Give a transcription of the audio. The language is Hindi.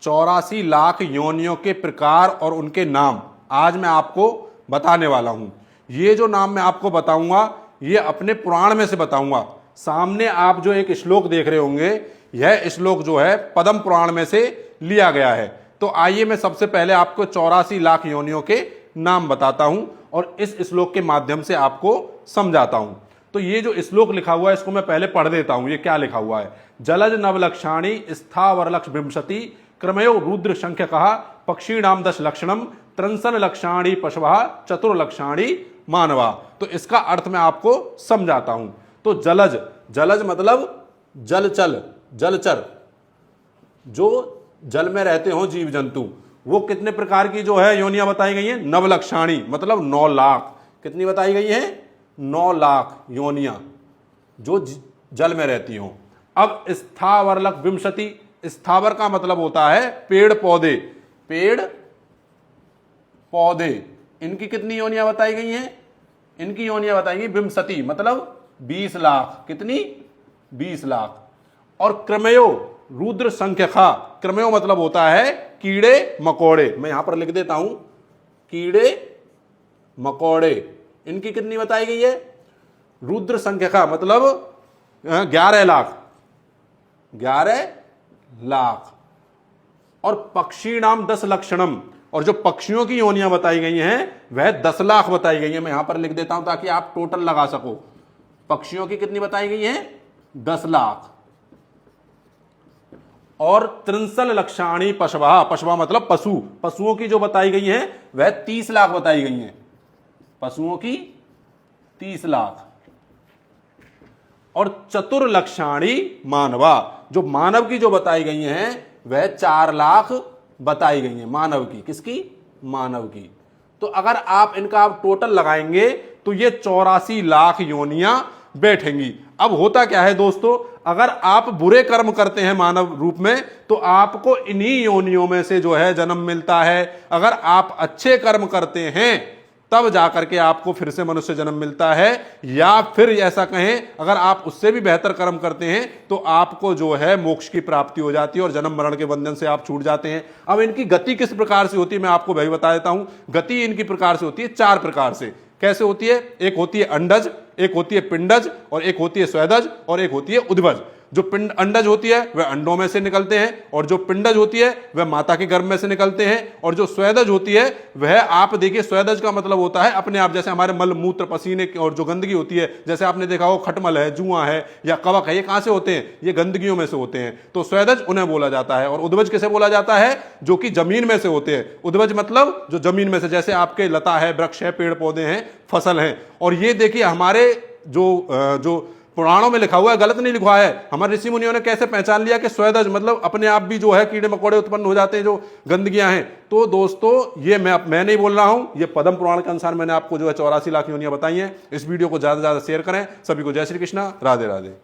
84 लाख योनियों के प्रकार और उनके नाम आज मैं आपको बताने वाला हूं। ये जो नाम मैं आपको बताऊंगा ये अपने पुराण में से बताऊंगा। सामने आप जो एक श्लोक देख रहे होंगे, यह श्लोक जो है पद्म पुराण में से लिया गया है। तो आइए मैं सबसे पहले आपको 84 लाख योनियों के नाम बताता हूं और इस श्लोक के माध्यम से आपको समझाता हूं। तो ये जो श्लोक लिखा हुआ है इसको मैं पहले पढ़ देता हूं। ये क्या लिखा हुआ है? जलज नवलक्षाणी स्थावर लक्ष विंशति क्रमयो रुद्र संख्य कहा पक्षीणाम 10 लक्षणम त्रंसन लक्षाणी पशवः चतुर्लक्षाणी मानवा। तो इसका अर्थ मैं आपको समझाता हूं। तो जलज, जलज मतलब जलचल, जलचर, जो जल में रहते हो जीव जंतु, वो कितने प्रकार की जो है योनियां बताई गई हैं? नवलक्षाणी मतलब 9 लाख। कितनी बताई गई हैं? 9 लाख योनियां जो जल में रहती हो। अब स्थावरलक विंशति, स्थावर का मतलब होता है पेड़ पौधे, पेड़ पौधे, इनकी कितनी योनियां बताई गई हैं? इनकी योनियां बताई गई विंशति मतलब 20 लाख। कितनी? 20 लाख। और क्रमयो रुद्र संख्यका, क्रमयो मतलब होता है कीड़े मकोड़े, मैं यहां पर लिख देता हूं कीड़े मकोड़े, इनकी कितनी बताई गई है? रुद्र संख्यका मतलब 11 लाख, 11 लाख। और पक्षी नाम 10 लक्षणम, और जो पक्षियों की योनियां बताई गई हैं वह 10 लाख बताई गई है। मैं यहां पर लिख देता हूं ताकि आप टोटल लगा सको। पक्षियों की कितनी बताई गई है? 10 लाख। और त्रिंसल लक्षाणी पशवा, पशवा मतलब पशु, पशुओं की जो बताई गई है वह 30 लाख बताई गई हैं। पशुओं की 30 लाख। और चतुर्लक्षाणी मानवा, जो मानव की जो बताई गई हैं वह 4 लाख बताई गई हैं। मानव की, किसकी? मानव की। तो अगर आप इनका टोटल लगाएंगे तो ये 84 लाख योनियां बैठेंगी। अब होता क्या है दोस्तों, अगर आप बुरे कर्म करते हैं मानव रूप में तो आपको इन्हीं योनियों में से जो है जन्म मिलता है। अगर आप अच्छे कर्म करते हैं तब जाकर के आपको फिर से मनुष्य जन्म मिलता है, या फिर ऐसा कहें अगर आप उससे भी बेहतर कर्म करते हैं तो आपको जो है मोक्ष की प्राप्ति हो जाती है और जन्म मरण के बंधन से आप छूट जाते हैं। अब इनकी गति किस प्रकार से होती है मैं आपको भाई बता देता हूं। गति इनकी प्रकार से होती है 4 प्रकार से। कैसे होती है? एक होती है अंडज, एक होती है पिंडज, और एक होती है स्वेदज, और एक होती है उद्भज। जो पिंड अंडज होती है वह अंडों में से निकलते हैं, और जो पिंडज होती है वह माता के गर्भ में से निकलते हैं, और जो स्वेदज होती है वह आप देखिए, स्वेदज का मतलब होता है अपने आप, जैसे हमारे मल मूत्र पसीने और जो गंदगी होती है, जैसे आपने देखा हो खटमल है, जुआ है या कवक है, ये कहां से होते हैं? ये गंदगियों में से होते हैं। तो स्वेदज उन्हें बोला जाता है। और उद्भज किसे बोला जाता है? जो कि जमीन में से होते हैं। उद्भज मतलब जो जमीन में से, जैसे आपके लता है, वृक्ष है, पेड़ पौधे हैं, फसल हैं। और ये देखिए हमारे जो पुराणों में लिखा हुआ है गलत नहीं लिखा है। हमारे ऋषि मुनियों ने कैसे पहचान लिया कि स्वेदज मतलब अपने आप भी जो है कीड़े मकोड़े उत्पन्न हो जाते हैं जो गंदगियां हैं। तो दोस्तों ये मैं नहीं बोल रहा हूं, ये पद्म पुराण के अनुसार मैंने आपको जो है 84 लाख योनियां बताई हैं। इस वीडियो को ज्यादा से ज्यादा शेयर करें। सभी को जय श्री कृष्णा, राधे राधे।